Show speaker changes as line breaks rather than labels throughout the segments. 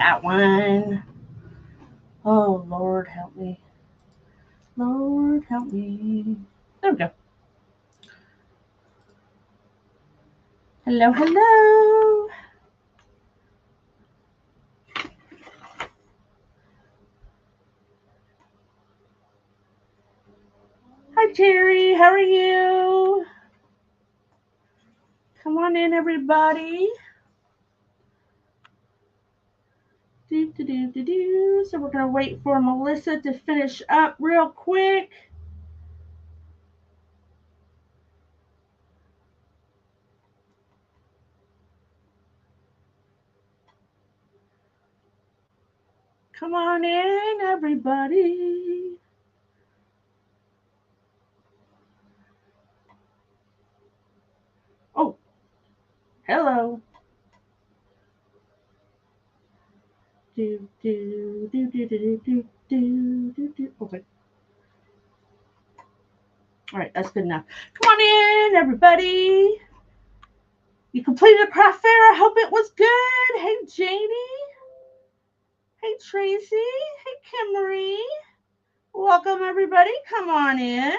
that one. Oh, Lord, help me. Lord, help me. There we go. Hello, hello. Hi, Terry. How are you? Come on in, everybody. So we're going to wait for Melissa to finish up real quick. Come on in, everybody. Oh, hello. Okay. All right, that's good enough. Come on in, everybody. You completed a craft fair. I hope it was good. Hey, Janie. Hey, Tracy. Hey, Kimmery. Welcome, everybody. Come on in.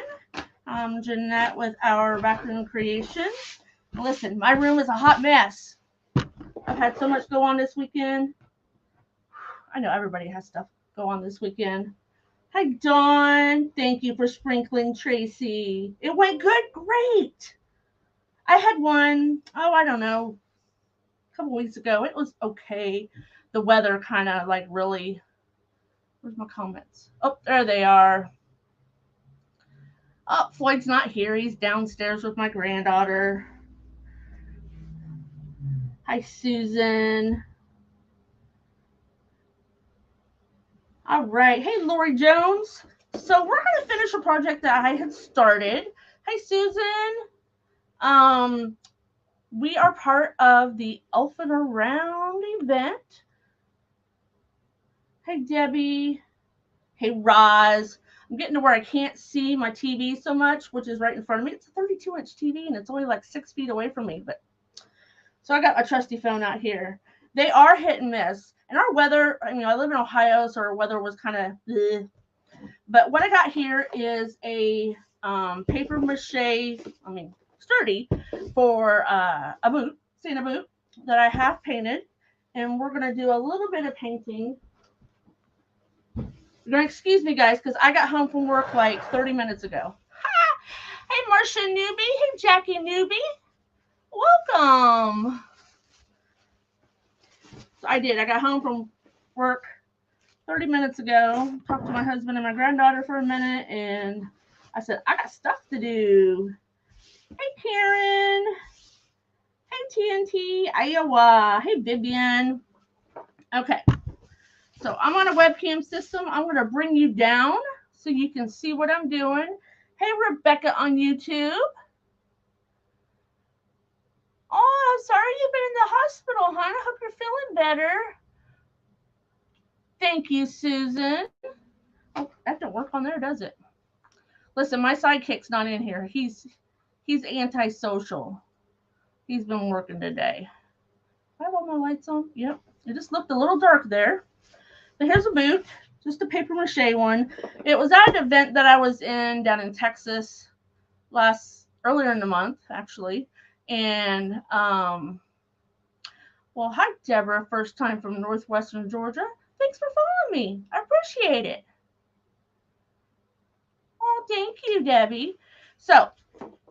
I'm Jeanette with our Raccoon Creations. Listen, my room is a hot mess. I've had so much go on this weekend. I know everybody has stuff go on this weekend. Hi, Dawn. Thank you for sprinkling Tracy. It went good. Great. I had one, I don't know, a couple weeks ago. It was okay. The weather kind of like really. Where's my comments? Oh, there they are. Oh, Floyd's not here. He's downstairs with my granddaughter. Hi, Susan. All right. Hey, Lori Jones. So we're going to finish a project that I had started. Hi, Susan. We are part of the Elfin Around event. Hey, Debbie. Hey, Roz. I'm getting to where I can't see my TV so much, which is right in front of me. It's a 32-inch TV, and it's only like 6 feet away from me. But so I got my trusty phone out here. They are hit and miss. And our weather, I mean, I live in Ohio, so our weather was kind of bleh. But what I got here is a paper mache, sturdy, for a boot, Santa boot, that I have painted. And we're going to do a little bit of painting. You're going to excuse me, guys, because I got home from work like 30 minutes ago. Hey, Marcia Newbie. Hey, Jackie Newbie. Welcome. So I did. I got home from work 30 minutes ago, talked to my husband and my granddaughter for a minute, and I said, I got stuff to do. Hey, Karen. Hey, TNT, Iowa. Hey, Vivian. Okay. So I'm on a webcam system. I'm going to bring you down so you can see what I'm doing. Hey, Rebecca on YouTube. Oh, I'm sorry you've been in the hospital, hon. I hope you're feeling better. Thank you, Susan. Oh, that don't work on there, does it? Listen, my sidekick's not in here. He's antisocial. He's been working today. I have all my lights on. Yep. It just looked a little dark there. But here's a boot, just a paper mache one. It was at an event that I was in down in Texas earlier in the month, actually. And well, hi Deborah, first time from northwestern Georgia. Thanks for following me. I appreciate it. Oh, thank you, Debbie. So,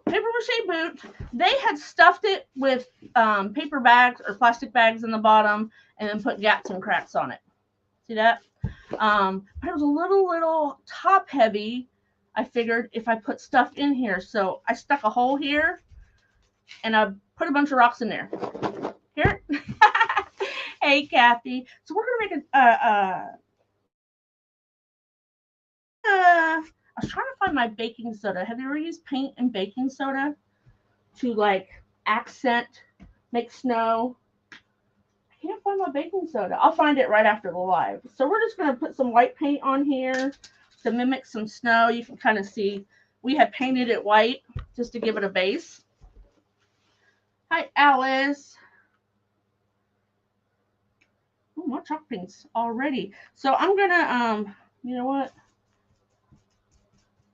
paper mache boot. They had stuffed it with paper bags or plastic bags in the bottom, and then put gaps and cracks on it. See that? But it was a little top heavy. I figured if I put stuff in here, so I stuck a hole here, and I put a bunch of rocks in there. Here. Hey, Kathy. So we're gonna make I was trying to find my baking soda. Have you ever used paint and baking soda to like accent, make snow? I can't find my baking soda. I'll find it right after the live. So we're just gonna put some white paint on here to mimic some snow. You can kind of see we had painted it white just to give it a base. Hi, Alice. Oh, more chalk paints already. So I'm gonna you know what?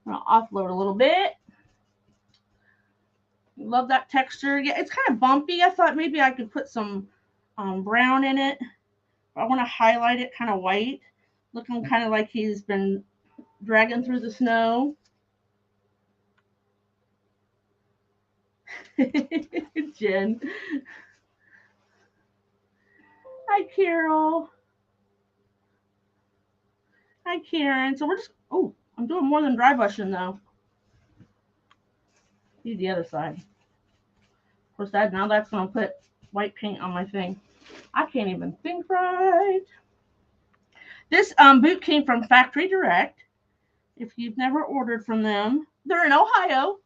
I'm gonna offload a little bit. Love that texture. Yeah, it's kind of bumpy. I thought maybe I could put some brown in it. I want to highlight it kind of white, looking kind of like he's been dragging through the snow. Jen. Hi, Carol. Hi, Karen. So we're just, oh, I'm doing more than dry brushing though. Need the other side. Of course, now that's going to put white paint on my thing. I can't even think right. This boot came from Factory Direct. If you've never ordered from them, they're in Ohio.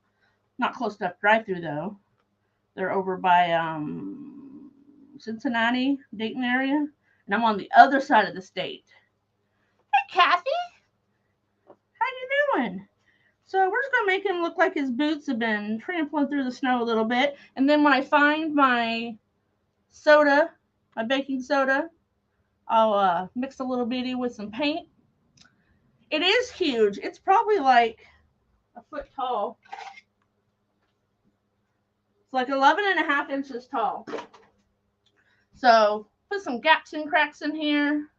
Not close enough drive-through though. They're over by Cincinnati, Dayton area, and I'm on the other side of the state. Hey, Kathy, how you doing? So we're just gonna make him look like his boots have been trampling through the snow a little bit, and then when I find my soda, my baking soda, I'll mix a little bitty with some paint. It is huge. It's probably like a foot tall. It's like 11.5 inches tall. So put some gaps and cracks in here.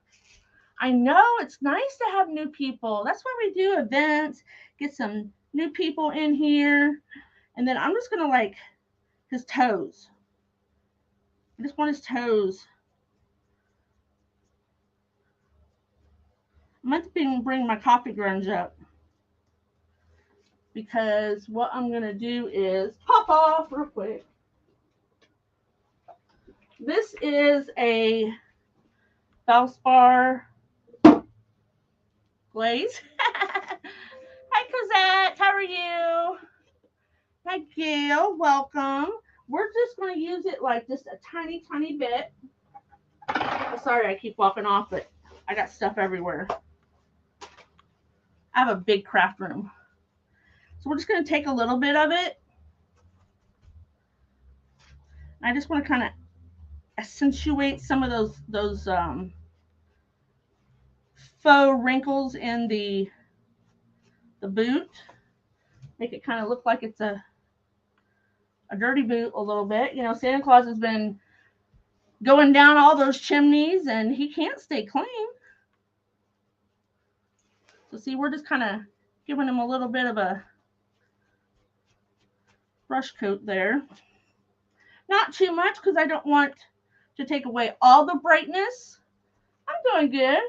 I know it's nice to have new people. That's why we do events, get some new people in here. And then I'm just going to like his toes. I just want his toes. I meant to bring my coffee grunge up. Because what I'm going to do is pop off real quick. This is a Valspar glaze. Hi, Cosette. How are you? Hi, Gail. Welcome. We're just going to use it like just a tiny, tiny bit. Oh, sorry, I keep walking off, but I got stuff everywhere. I have a big craft room. So we're just going to take a little bit of it. I just want to kind of accentuate some of those faux wrinkles in the boot. Make it kind of look like it's a dirty boot a little bit. You know, Santa Claus has been going down all those chimneys and he can't stay clean. So see, we're just kind of giving him a little bit of a brush coat there. Not too much because I don't want to take away all the brightness. I'm doing good.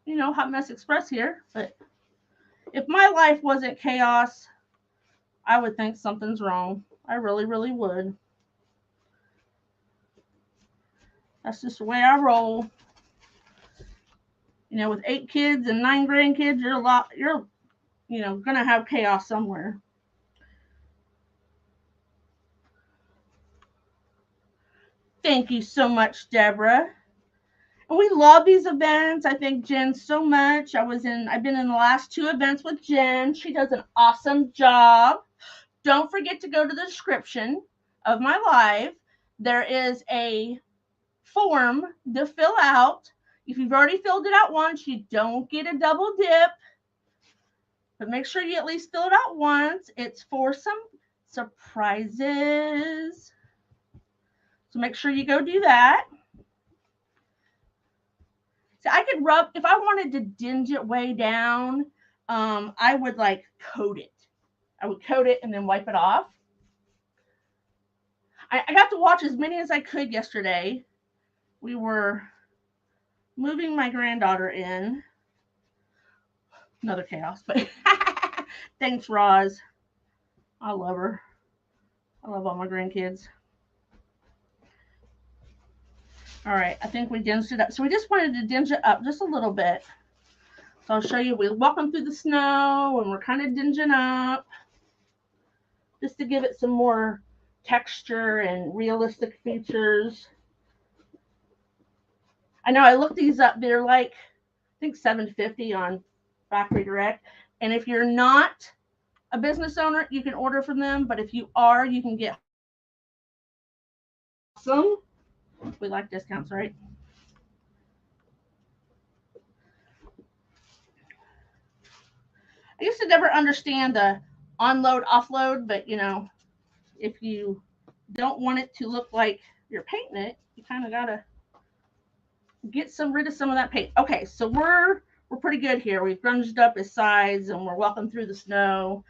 You know, Hot Mess Express here. But if my life wasn't chaos, I would think something's wrong. I really, really would. That's just the way I roll. You know, with 8 kids and 9 grandkids, you're gonna have chaos somewhere. Thank you so much, Deborah. And we love these events. I thank Jen so much. I've been in the last 2 events with Jen. She does an awesome job. Don't forget to go to the description of my live. There is a form to fill out. If you've already filled it out once, you don't get a double dip. But make sure you at least fill it out once. It's for some surprises. So make sure you go do that. So I could rub, if I wanted to dinge it way down, I would like coat it. I would coat it and then wipe it off. I got to watch as many as I could yesterday. We were moving my granddaughter in. Another chaos, but thanks, Roz. I love her. I love all my grandkids. All right, I think we dinged it up. So we just wanted to dinge it up just a little bit. So I'll show you. We're walking through the snow and we're kind of dinging up just to give it some more texture and realistic features. I know I looked these up. They're like, I think $7.50 on Factory Direct. And if you're not a business owner, you can order from them. But if you are, you can get some. We like discounts, right? I used to never understand the onload, offload, but you know, if you don't want it to look like you're painting it, you kind of gotta get rid of some of that paint. Okay, so we're pretty good here. We've grunged up his sides and we're walking through the snow.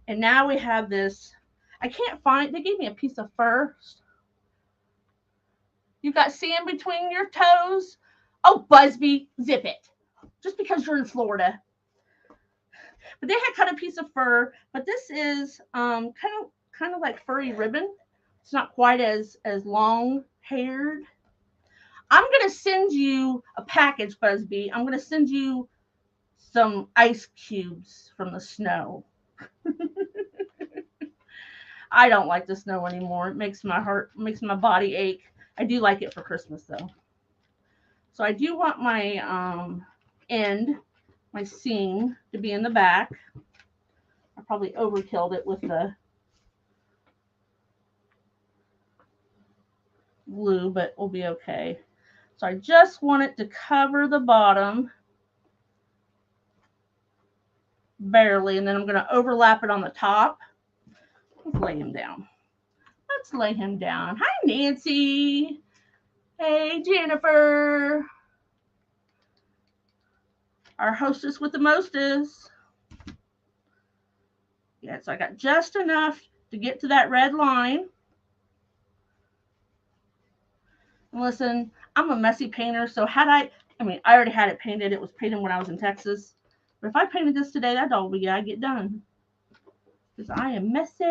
And now we have this. I can't find. They gave me a piece of fur. You got sand between your toes. Oh, Busby, zip it. Just because you're in Florida. But they had cut a piece of fur. But this is kind of like furry ribbon. It's not quite as long haired. I'm gonna send you a package, Busby. I'm gonna send you some ice cubes from the snow. I don't like the snow anymore. It makes my body ache. I do like it for Christmas though. So I do want my my seam to be in the back. I probably overkilled it with the glue, but we'll be okay. So I just want it to cover the bottom barely, and then I'm going to overlap it on the top. Let's lay him down. Let's lay him down. Hi, Nancy. Hey, Jennifer. Our hostess with the mostest. Yeah, so I got just enough to get to that red line. And listen, I'm a messy painter, so I already had it painted. It was painted when I was in Texas. But if I painted this today, that dog would get done. Because I am messy.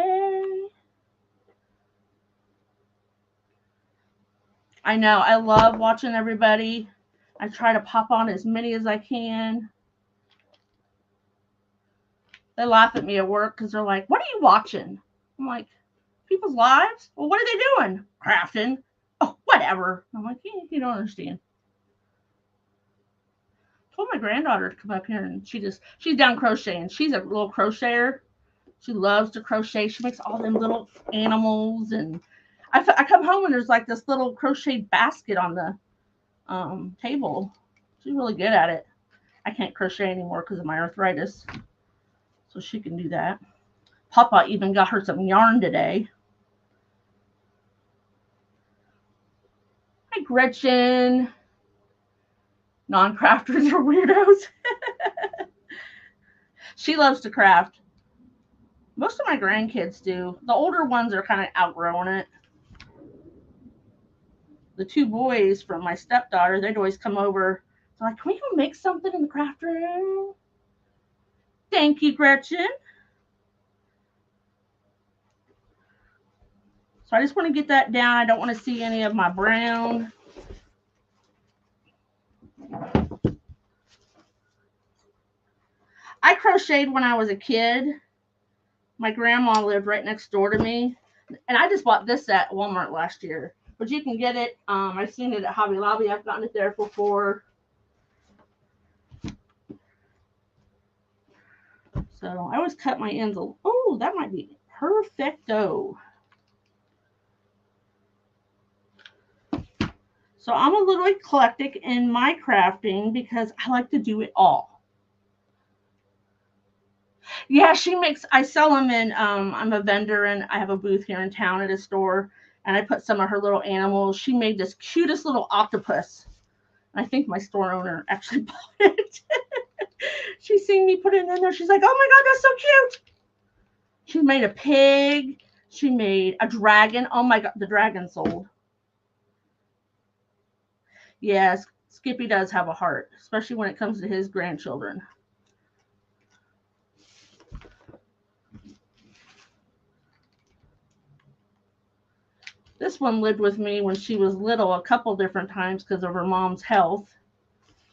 I know. I love watching everybody. I try to pop on as many as I can. They laugh at me at work because they're like, what are you watching? I'm like, people's lives? Well, what are they doing? Crafting. Oh, whatever. I'm like, yeah, you don't understand. I told my granddaughter to come up here and she's down crocheting. She's a little crocheter. She loves to crochet. She makes all them little animals. And I come home and there's like this little crocheted basket on the table. She's really good at it. I can't crochet anymore because of my arthritis. So she can do that. Papa even got her some yarn today. Hi, Gretchen. Non-crafters are weirdos. She loves to craft. Most of my grandkids do. The older ones are kind of outgrowing it. The two boys from my stepdaughter, they'd always come over. They're like, can we go make something in the craft room? Thank you, Gretchen. So I just want to get that down. I don't want to see any of my brown. I crocheted when I was a kid. My grandma lived right next door to me. And I just bought this at Walmart last year. But you can get it. I've seen it at Hobby Lobby. I've gotten it there before. So I always cut my ends. Oh, that might be perfecto. So I'm a little eclectic in my crafting because I like to do it all. Yeah, she makes, I sell them in, I'm a vendor and I have a booth here in town at a store. And I put some of her little animals. She made this cutest little octopus. I think my store owner actually bought it. She's seen me put it in there. She's like, oh my God, that's so cute. She made a pig. She made a dragon. Oh my God, the dragon sold. Yes, Skippy does have a heart, especially when it comes to his grandchildren. This one lived with me when she was little a couple different times because of her mom's health.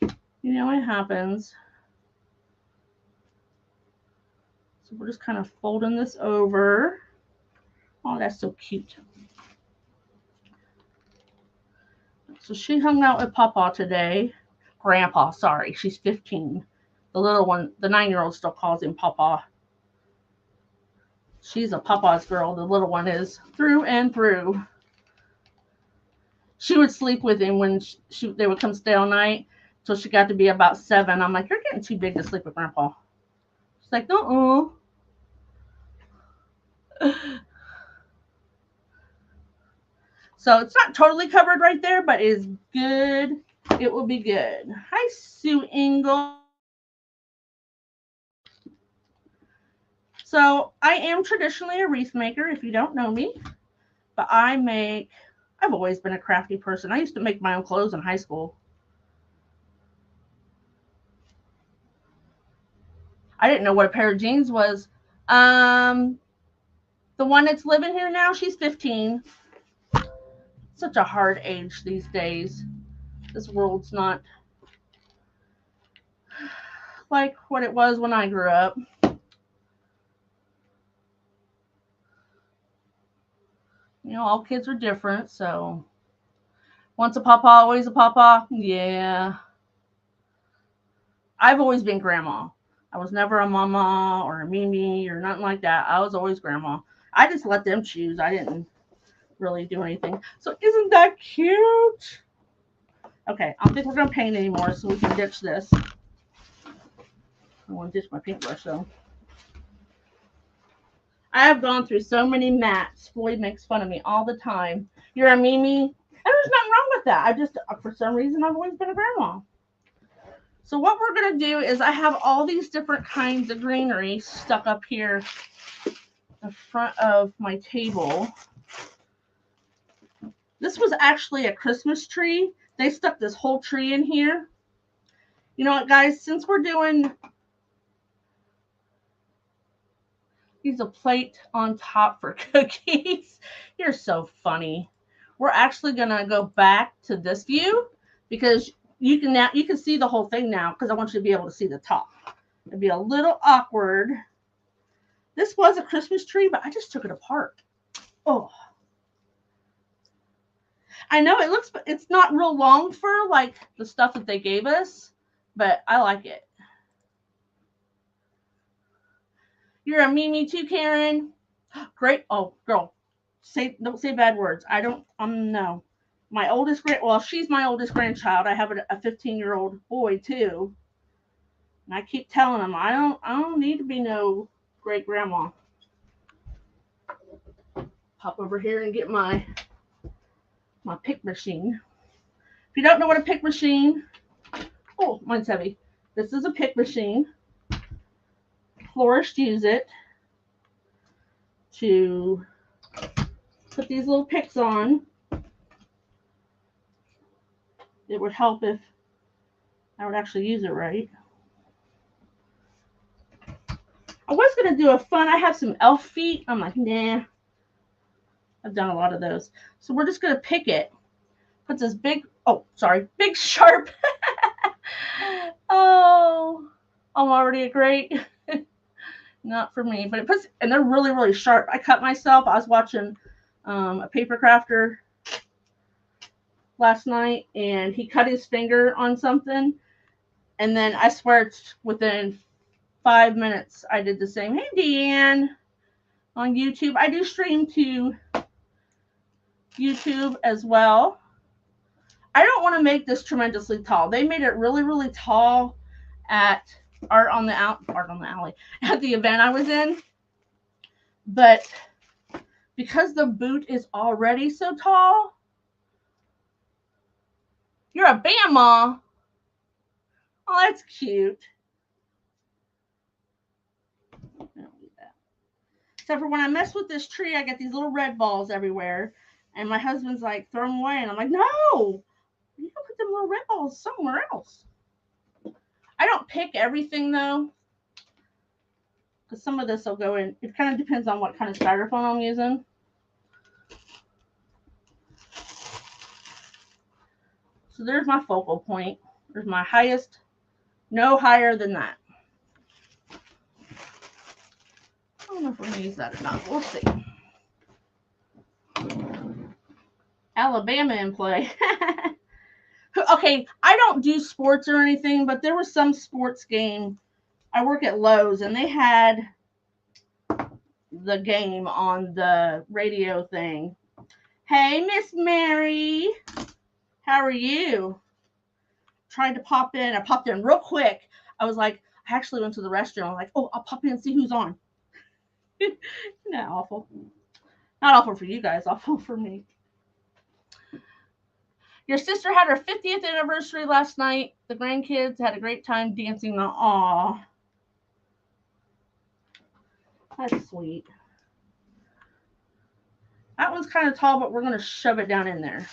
You know, it happens. So we're just kind of folding this over. Oh, that's so cute. So she hung out with Papa today. Grandpa, sorry, she's 15. The little one, the 9-year-old still calls him Papa. She's a Papa's girl. The little one is through and through. She would sleep with him when they would come stay all night till she got to be about 7. I'm like, you're getting too big to sleep with Grandpa. She's like, uh-uh. So it's not totally covered right there, but it is good. It will be good. Hi, Sue Ingle. So I am traditionally a wreath maker, if you don't know me. But I've always been a crafty person. I used to make my own clothes in high school. I didn't know what a pair of jeans was. The one that's living here now, she's 15. Such a hard age these days. This world's not like what it was when I grew up. You know, all kids are different, so once a papa, always a papa. Yeah. I've always been grandma. I was never a mama or a mimi or nothing like that. I was always grandma. I just let them choose. I didn't really do anything. So isn't that cute? Okay, I don't think we're going to paint anymore, so we can ditch this. I want to ditch my paintbrush, though. I have gone through so many mats. Floyd makes fun of me all the time. You're a Mimi. And there's nothing wrong with that. I just, for some reason, I've always been a grandma. So what we're going to do is I have all these different kinds of greenery stuck up here in front of my table. This was actually a Christmas tree. They stuck this whole tree in here. You know what, guys? Since we're doing... Use a plate on top for cookies. You're so funny. We're actually gonna go back to this view because you can see the whole thing now because I want you to be able to see the top. It'd be a little awkward. This was a Christmas tree, but I just took it apart. Oh, I know it's not real long fur like the stuff that they gave us, but I like it. You're a Mimi too, Karen. Great. Oh, girl, don't say bad words. I don't. No. My oldest she's my oldest grandchild. I have a 15-year-old boy too, and I keep telling him I don't need to be no great grandma. Pop over here and get my pick machine. If you don't know what a pick machine, oh, mine's heavy. This is a pick machine. Florists use it to put these little picks on. It would help if I would actually use it right. I was going to do I have some elf feet. I'm like, nah. I've done a lot of those. So we're just going to pick it. Puts this big sharp. Oh, I'm already great. Not for me, but and they're really, really sharp. I cut myself. I was watching a paper crafter last night, and he cut his finger on something, and then I swear it's within 5 minutes I did the same. Hey, Deanne, on YouTube. I do stream to YouTube as well. I don't want to make this tremendously tall. They made it really, really tall at Art on the Alley at the event I was in, but because the boot is already so tall, you're a Bama. Oh, that's cute. I don't need that. Except for when I mess with this tree, I get these little red balls everywhere, and my husband's like, throw them away, and I'm like, no, you can put them little red balls somewhere else. I don't pick everything though, because some of this will go in. It kind of depends on what kind of styrofoam I'm using. So there's my focal point. There's my highest, no higher than that. I don't know if we're going to use that or not. We'll see. Alabama in play. Okay, I don't do sports or anything, but there was some sports game. I work at Lowe's, and they had the game on the radio thing. Hey, Miss Mary. How are you? Tried to pop in. I popped in real quick. I was like, I actually went to the restroom. I'm like, oh, I'll pop in and see who's on. Isn't that awful? Not awful for you guys, awful for me. Your sister had her 50th anniversary last night. The grandkids had a great time dancing. Aw. That's sweet. That one's kind of tall, but we're going to shove it down in there.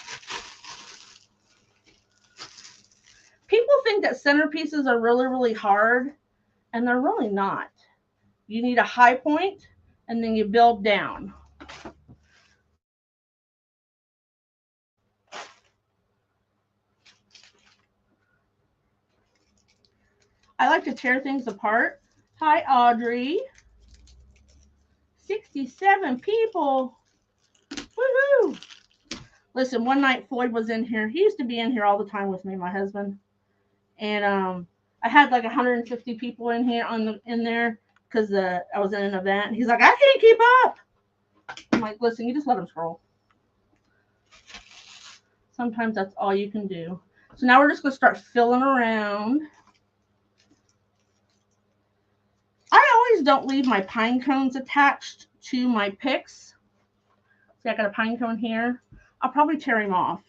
People think that centerpieces are really, really hard, and they're really not. You need a high point, and then you build down. I like to tear things apart. Hi, Audrey. 67 people. Woohoo! Listen, one night Floyd was in here. He used to be in here all the time with me, my husband. And I had like 150 people in here in there because I was in an event. He's like, I can't keep up. I'm like, listen, you just let him scroll. Sometimes that's all you can do. So now we're just going to start filling around. I always don't leave my pine cones attached to my picks. See, I got a pine cone here. I'll probably tear him off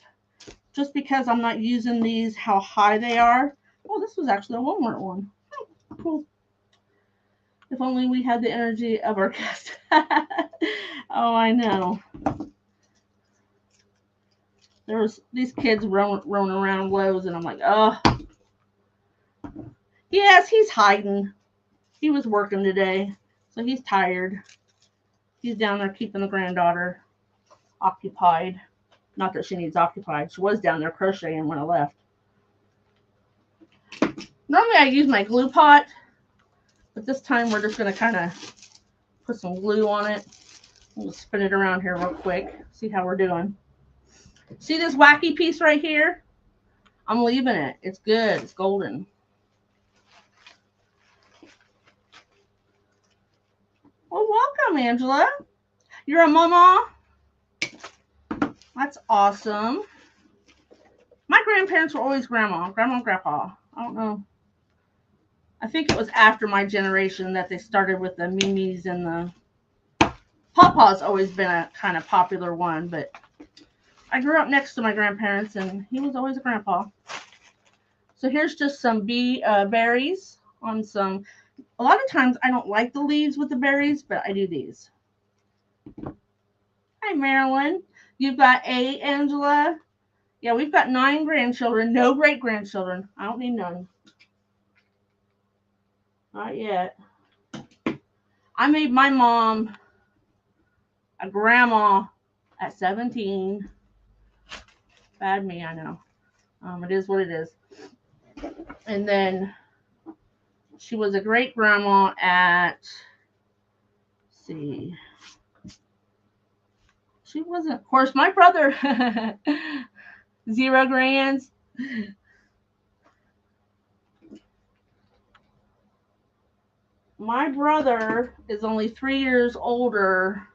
just because I'm not using these how high they are. Oh, this was actually a Walmart one. Oh, cool. If only we had the energy of our guest. Oh, I know. There was these kids roaming around Lowe's, and I'm like, oh. Yes, he's hiding. He was working today, so he's tired. He's down there keeping the granddaughter occupied. Not that she needs occupied. She was down there crocheting when I left. Normally I use my glue pot, but this time we're just going to kind of put some glue on it. We'll spin it around here real quick. See how we're doing. See this wacky piece right here? I'm leaving it. It's good. It's golden. Well, welcome, Angela. You're a mama? That's awesome. My grandparents were always grandma and grandpa. I don't know. I think it was after my generation that they started with the Mimis and the Papa's always been a kind of popular one, but I grew up next to my grandparents and he was always a grandpa. So here's just some berries on some. A lot of times I don't like the leaves with the berries, but I do these. Hi, Marilyn. You've got 8, Angela. Yeah, we've got 9 grandchildren, no great-grandchildren. I don't need none. Not yet. I made my mom a grandma at 17. Bad me, I know. It is what it is. And then she was a great-grandma at, let's see. She wasn't, of course, my brother, 0 grands. My brother is only 3 years older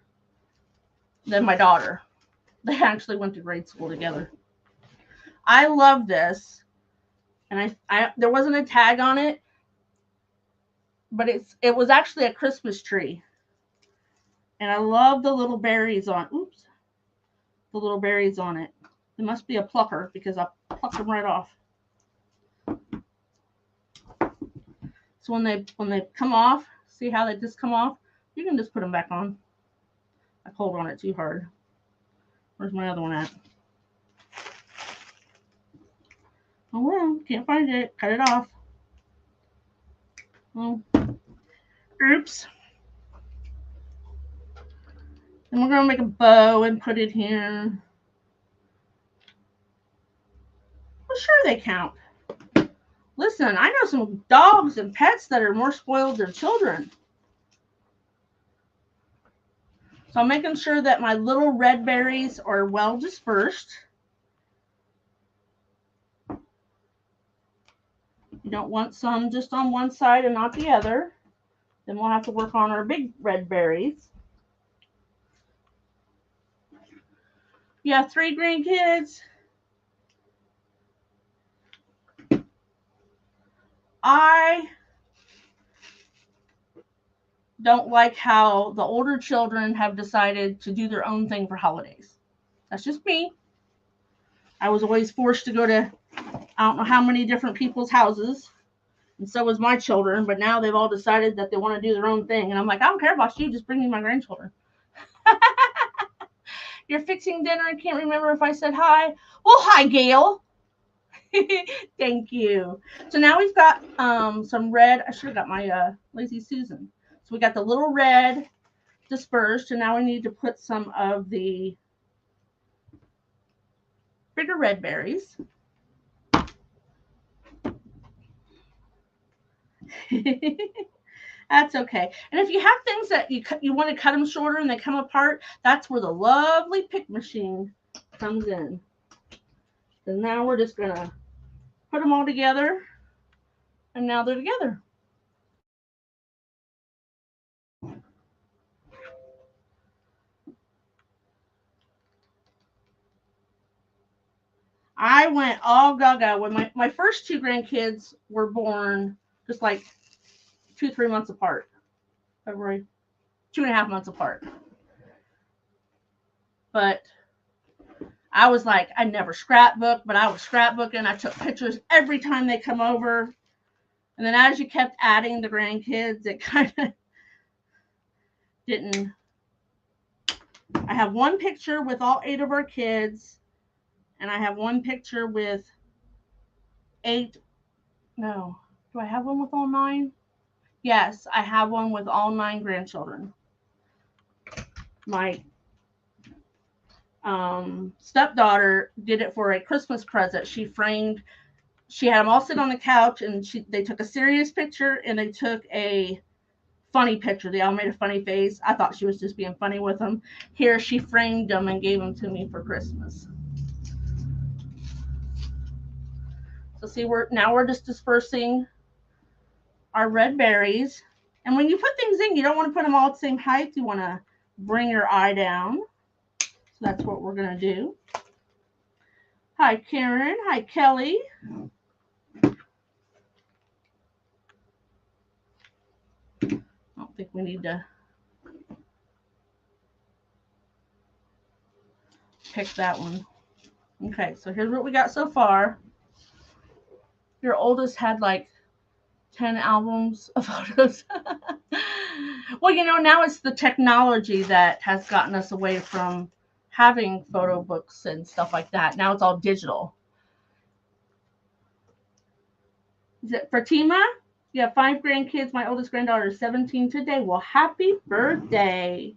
than my daughter. They actually went to grade school together. I love this. And I there wasn't a tag on it, but it was actually a Christmas tree. And I love the little berries on, the little berries on it. It must be a plucker because I plucked them right off. So when they come off, see how they just come off? You can just put them back on. I pulled on it too hard. Where's my other one at? Oh well, can't find it. Cut it off. Oh, oops. And we're gonna make a bow and put it here. Well, sure they count. Listen, I know some dogs and pets that are more spoiled than children. So I'm making sure that my little red berries are well dispersed. You don't want some just on one side and not the other. Then we'll have to work on our big red berries. You have 3 grandkids. I don't like how the older children have decided to do their own thing for holidays. That's just me. I was always forced to go to I don't know how many different people's houses, and so was my children, but now they've all decided that they want to do their own thing. And I'm like, I don't care about you, just bring me my grandchildren. You're fixing dinner and can't remember if I said hi. Well, hi, Gail. Thank you. So now we've got some red. I should have got my Lazy Susan. So we got the little red dispersed, and now we need to put some of the bigger red berries. That's okay. And if you have things that you want to cut them shorter and they come apart, that's where the lovely pick machine comes in. And now we're just going to put them all together, and now they're together. I went all gaga when my first two grandkids were born just like 2-3 months apart. February, 2.5 months apart. But I was like, I never scrapbooked, but I was scrapbooking. I took pictures every time they come over. And then as you kept adding the grandkids, it kind of didn't. I have one picture with all 8 of our kids, and I have one picture with 8. No, do I have one with all 9? Yes, I have one with all 9 grandchildren. My stepdaughter did it for a Christmas present. She had them all sit on the couch, and they took a serious picture and they took a funny picture. They all made a funny face. I thought she was just being funny with them. Here, she framed them and gave them to me for Christmas. So see, we're just dispersing our red berries. And when you put things in, you don't want to put them all at the same height. You want to bring your eye down. So that's what we're going to do. Hi, Karen. Hi, Kelly. I don't think we need to pick that one. Okay, so here's what we got so far. Your oldest had like 10 albums of photos. Well, now it's the technology that has gotten us away from having photo books and stuff like that. Now it's all digital. Is it Fatima? You have 5 grandkids. My oldest granddaughter is 17 today. Well, happy birthday.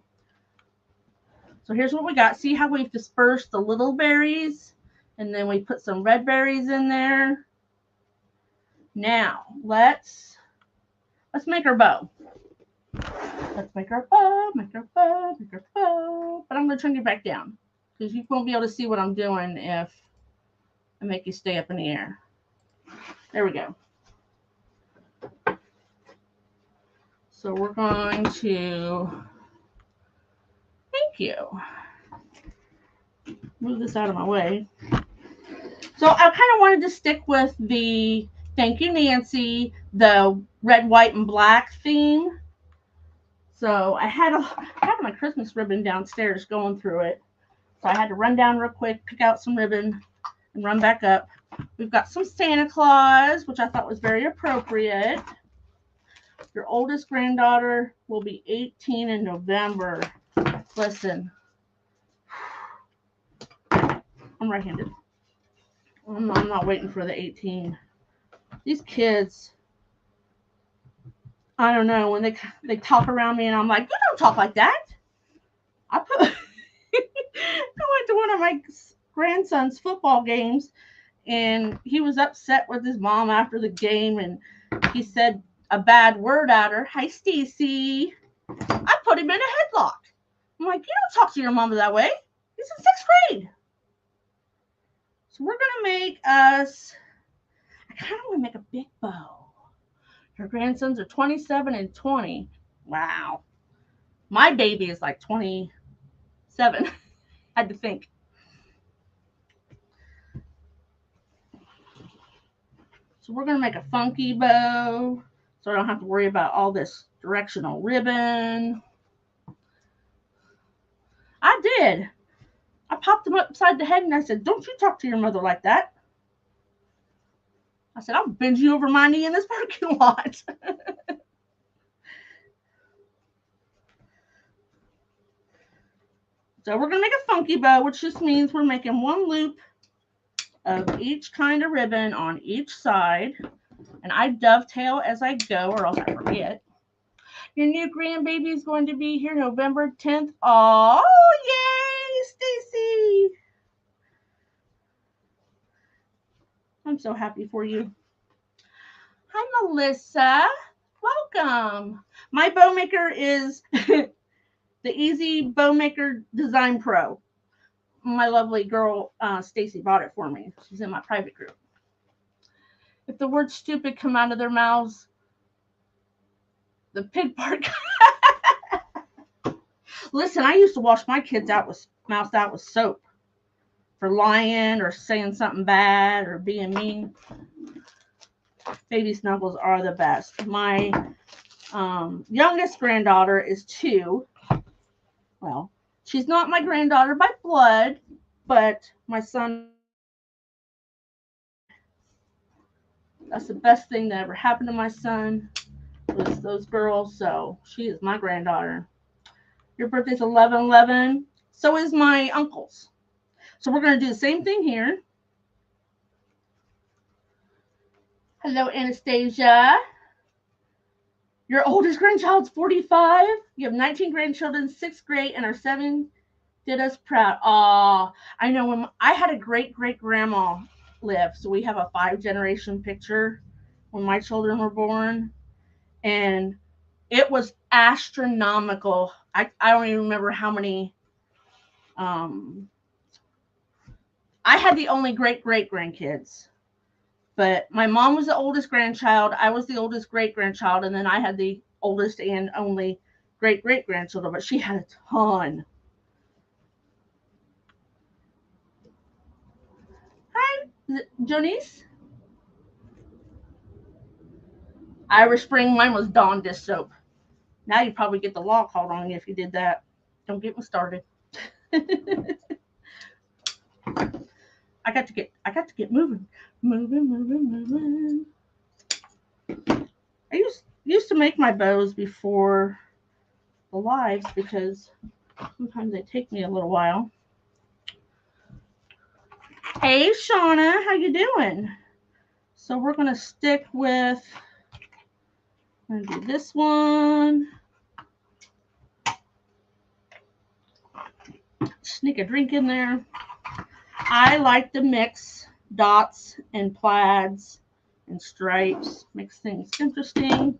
So here's what we got. See how we've dispersed the little berries, and then we put some red berries in there. Now let's make our bow. Let's make our bow, make our bow, make our bow. But I'm going to turn you back down because you won't be able to see what I'm doing if I make you stay up in the air. There we go. So we're going to, thank you. Move this out of my way. So I kind of wanted to stick with the thank you, Nancy, the red, white, and black theme. So I had my Christmas ribbon downstairs going through it. So I had to run down real quick, pick out some ribbon, and run back up. We've got some Santa Claus, which I thought was very appropriate. Your oldest granddaughter will be 18 in November. Listen, I'm right-handed. I'm not waiting for the 18. These kids, I don't know, when they talk around me and I'm like, you don't talk like that. I went to one of my grandson's football games, and he was upset with his mom after the game, and he said a bad word at her. Hi, Stacy. I put him in a headlock. I'm like, you don't talk to your mama that way. He's in 6th grade. So we're going to make us, I kind of want to make a big bow. Her grandsons are 27 and 20. Wow. My baby is like 27. Had to think. So we're going to make a funky bow so I don't have to worry about all this directional ribbon. I did. I popped him upside the head and I said, don't you talk to your mother like that. I said, I'll bend you over my knee in this parking lot. So we're going to make a funky bow, which just means we're making one loop of each kind of ribbon on each side. And I dovetail as I go, or else I forget. Your new grandbaby is going to be here November 10th. Oh, yay, Stacy. I'm so happy for you. Hi, Melissa. Welcome. My bow maker is the Easy Bow Maker Design Pro. My lovely girl, Stacy, bought it for me. She's in my private group. If the word stupid come out of their mouths, the pig part. Listen, I used to wash my kids' mouths out with soap for lying or saying something bad or being mean. Baby snuggles are the best. My youngest granddaughter is 2. Well, she's not my granddaughter by blood, but my son. That's the best thing that ever happened to my son was those girls. So she is my granddaughter. Your birthday's 11/11. So is my uncle's. So we're going to do the same thing here. Hello, Anastasia. Your oldest grandchild's 45. You have 19 grandchildren, 6 great, and our 7 did us proud. Aw, I know when I had a great-great-grandma live, so we have a 5-generation picture when my children were born, and it was astronomical. I don't even remember how many. I had the only great-great-grandkids. But my mom was the oldest grandchild. I was the oldest great-grandchild. And then I had the oldest and only great-great-grandchildren. But she had a ton. Hi, Jonice. Irish Spring. Mine was Dawn dish soap. Now you'd probably get the law called on you if you did that. Don't get me started. I got to get moving. Moving. I used to make my bows before the lives because sometimes they take me a little while. Hey, Shauna, how you doing? So we're going to stick with, I'm going to do this one. Sneak a drink in there. I like to mix dots and plaids and stripes. Makes things interesting.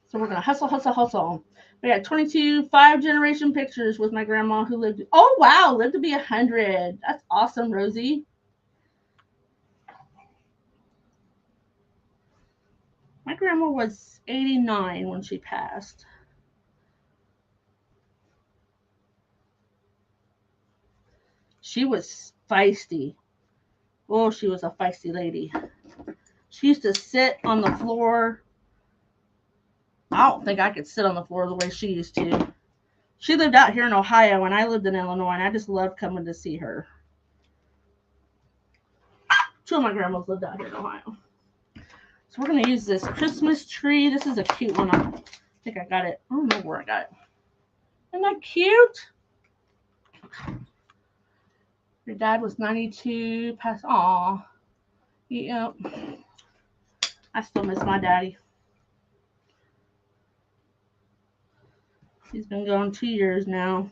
So we're going to hustle. We got 22 5-generation pictures with my grandma who lived. Oh, wow. Lived to be 100. That's awesome, Rosie. My grandma was 89 when she passed. She was feisty. Oh, she was a feisty lady. She used to sit on the floor. I don't think I could sit on the floor the way she used to. She lived out here in Ohio, and I lived in Illinois, and I just loved coming to see her. 2 of my grandmas lived out here in Ohio. So we're going to use this Christmas tree. This is a cute one. I think I got it. I don't know where I got it. Isn't that cute? Your dad was 92. Passed. Aw. Yep. I still miss my daddy. He's been gone 2 years now.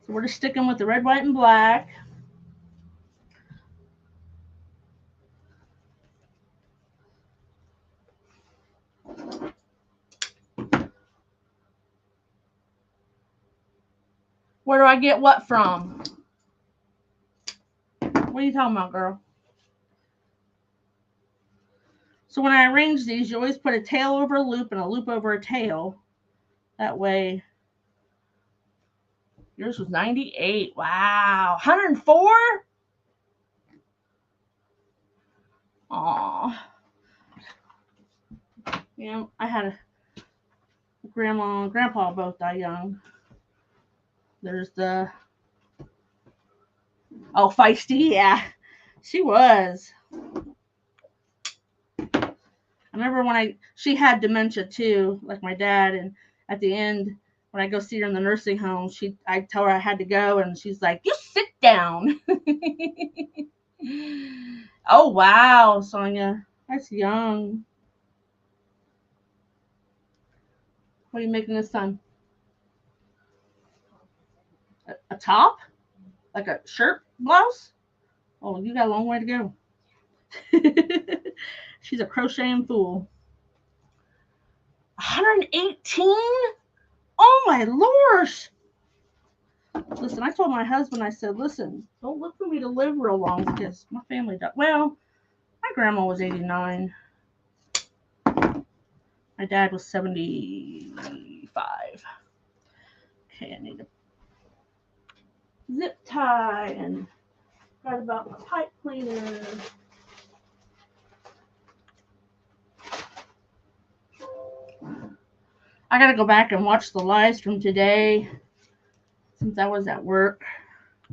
So we're just sticking with the red, white, and black. Where do I get what from? What are you talking about, girl? So when I arrange these, you always put a tail over a loop and a loop over a tail. That way. Yours was 98. Wow. 104? Aw. Yeah, I had a grandma and grandpa both die young. There's the feisty, yeah. She was. I remember when she had dementia too, like my dad, and at the end when I go see her in the nursing home, I tell her I had to go, and she's like, "You sit down." Oh wow, Sonia, that's young. What are you making this son? A top? Like a shirt blouse? Oh, you got a long way to go. She's a crocheting fool. 118? Oh my lord! Listen, I told my husband, I said, listen, don't look for me to live real long because my family died. Well, my grandma was 89. My dad was 75. Okay, I need a zip tie and got about my pipe cleaner. I gotta go back and watch the lives from today since I was at work.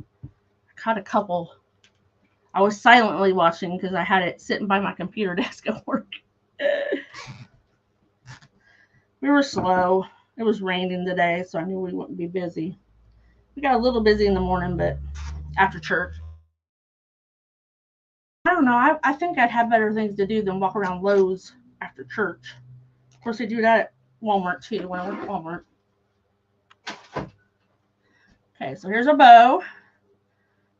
I caught a couple. I was silently watching because I had it sitting by my computer desk at work. We were slow. It was raining today, so I knew we wouldn't be busy. We got a little busy in the morning, but after church. I don't know. I think I'd have better things to do than walk around Lowe's after church. Of course, they do that at Walmart too when I went to Walmart. Okay, so here's our bow.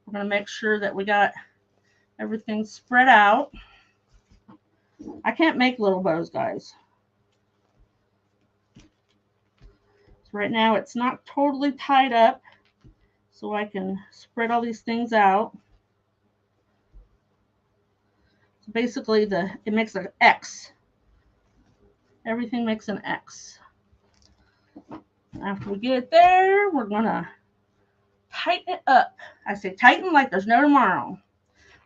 We're going to make sure that we got everything spread out. I can't make little bows, guys. So right now it's not totally tied up, so I can spread all these things out. So basically, it makes an X. Everything makes an X. After we get it there, we're going to tighten it up. I say tighten like there's no tomorrow.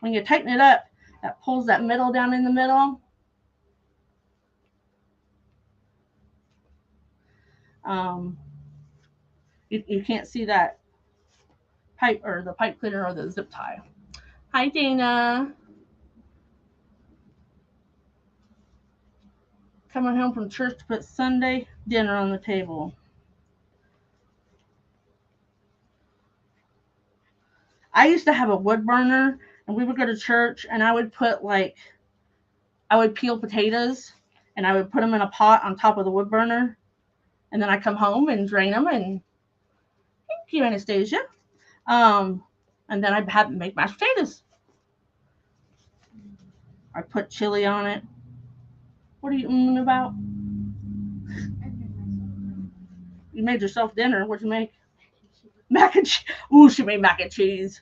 When you tighten it up, that pulls that middle down in the middle. You can't see that pipe or the pipe cleaner or the zip tie. Hi, Dana. Coming home from church to put Sunday dinner on the table. I used to have a wood burner, and we would go to church, and I would peel potatoes, and I would put them in a pot on top of the wood burner, and then I come home and drain them, and thank you, Anastasia. And then I'd have to make mashed potatoes. I put chili on it. What are you about? You made yourself dinner. What'd you make? Mac and cheese. Ooh, she made mac and cheese.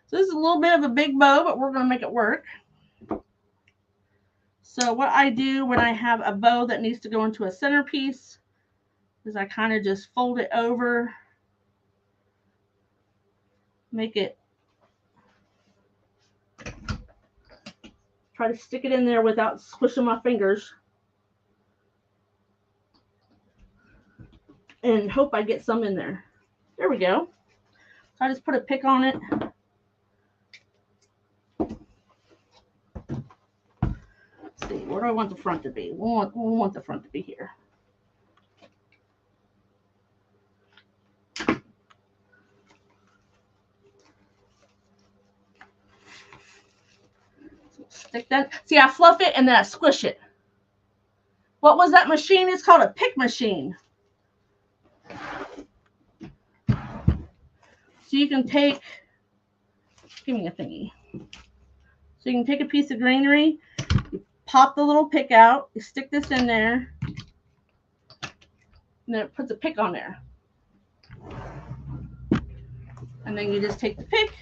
So this is a little bit of a big bow, but we're going to make it work. So what I do when I have a bow that needs to go into a centerpiece is I kind of just fold it over, make it, try to stick it in there without squishing my fingers, and hope I get some in there. There we go. So I just put a pick on it. Let's see, where do I want the front to be? We want the front to be here. Stick that. See, I fluff it and then I squish it. What was that machine? It's called a pick machine. So you can take, give me a thingy. So you can take a piece of greenery, you pop the little pick out, you stick this in there, and then it puts a pick on there. And then you just take the pick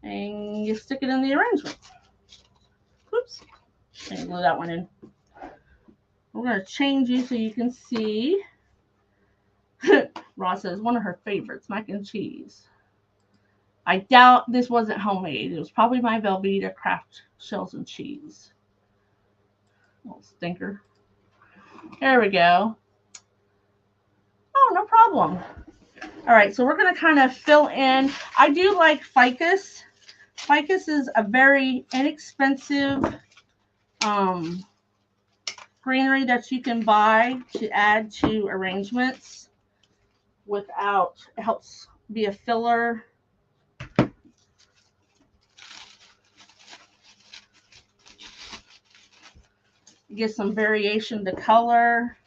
and you stick it in the arrangement. Oops. And glue that one in. We're going to change you so you can see. Ross says one of her favorites, mac and cheese. I doubt this wasn't homemade. It was probably my Velveeta Craft Shells and Cheese. Little stinker. There we go. Oh, no problem. All right, so we're going to kind of fill in. I do like ficus. Ficus is a very inexpensive greenery that you can buy to add to arrangements without, it helps be a filler. You get some variation to color.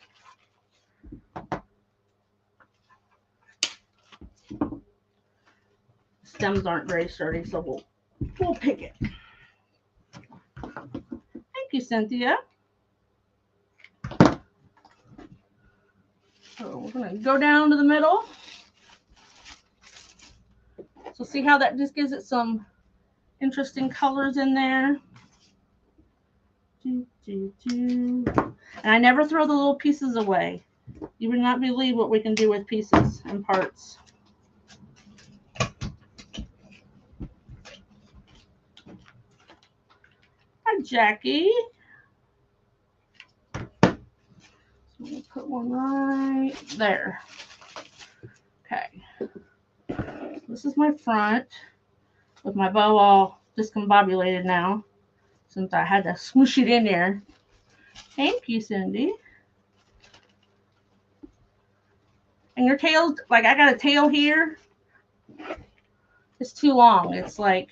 Stems aren't very sturdy, so we'll pick it. Thank you, Cynthia. So we're going to go down to the middle. So see how that just gives it some interesting colors in there. And I never throw the little pieces away. You would not believe what we can do with pieces and parts. Hi, Jackie. So I'm going to put one right there. Okay. This is my front with my bow all discombobulated now since I had to smoosh it in there. Thank you, Cindy. And your tail's, like I got a tail here. It's too long. It's like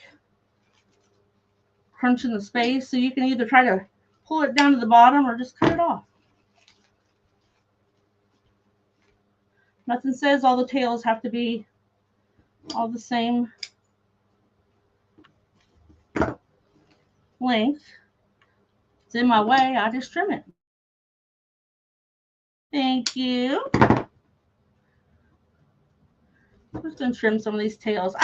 crunching the space. So you can either try to pull it down to the bottom or just cut it off. Nothing says all the tails have to be all the same length. It's in my way. I just trim it. Thank you. I'm just going to trim some of these tails.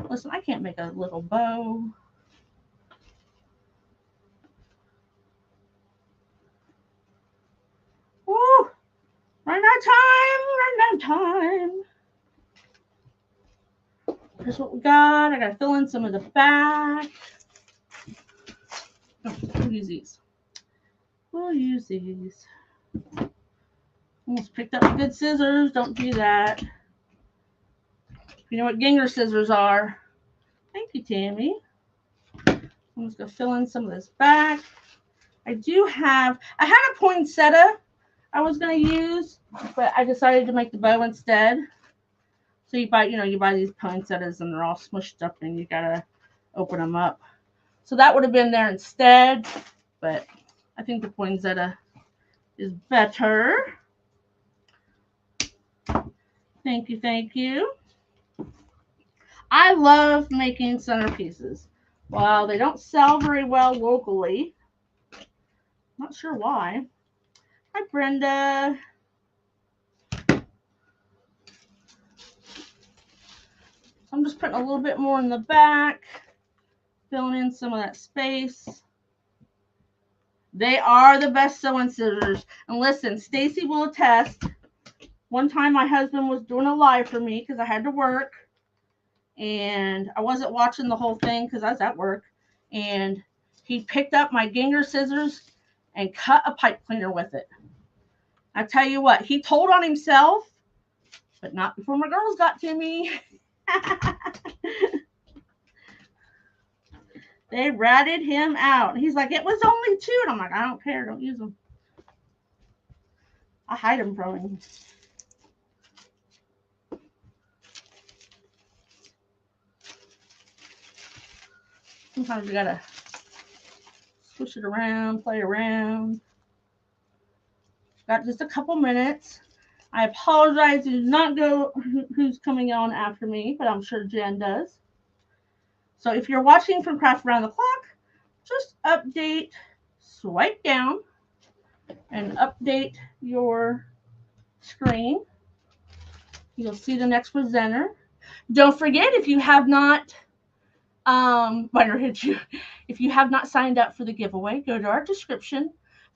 Listen, I can't make a little bow. Woo! Run out of time. Here's what we got. I got to fill in some of the back. Oh, we'll use these. Almost picked up the good scissors. Don't do that. You know what Ginger scissors are. Thank you, Tammy. I'm just going to fill in some of this back. I had a poinsettia I was going to use, but I decided to make the bow instead. So you buy these poinsettias and they're all smushed up and you got to open them up. So that would have been there instead, but I think the poinsettia is better. Thank you. I love making centerpieces. While they don't sell very well locally, not sure why. Hi, Brenda. I'm just putting a little bit more in the back, filling in some of that space. They are the best sewing scissors. And listen, Stacy will attest. One time my husband was doing a live for me because I had to work. And I wasn't watching the whole thing because I was at work. And he picked up my Ginger scissors and cut a pipe cleaner with it. I tell you what, he told on himself, but not before my girls got to me. They ratted him out. He's like, it was only 2. And I'm like, I don't care. Don't use them. I hide them from him. Sometimes you gotta push it around, play around. Got just a couple minutes. I apologize. Do not go who's coming on after me, but I'm sure Jen does. So if you're watching from Craft Around the Clock, just update, swipe down, and update your screen. You'll see the next presenter. Don't forget, if you have not if you have not signed up for the giveaway, go to our description,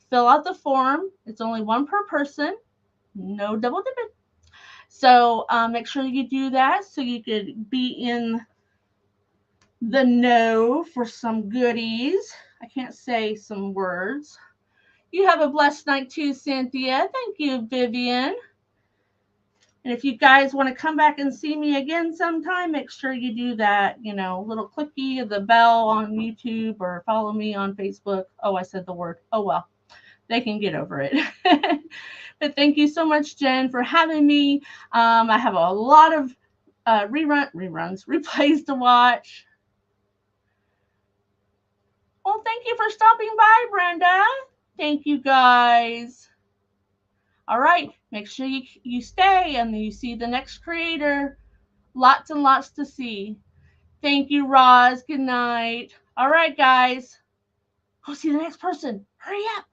fill out the form. It's only 1 per person, no double dipping. So make sure you do that so you could be in the no for some goodies. I can't say some words. You have a blessed night too, Cynthia. Thank you, Vivian. And if you guys want to come back and see me again sometime, make sure you do that, little clicky of the bell on YouTube or follow me on Facebook. Oh, I said the word. Oh, well, they can get over it. But thank you so much, Jen, for having me. I have a lot of replays to watch. Well, thank you for stopping by, Brenda. Thank you, guys. All right, make sure you stay and you see the next creator. Lots and lots to see. Thank you, Roz. Good night. All right, guys. Go see the next person. Hurry up.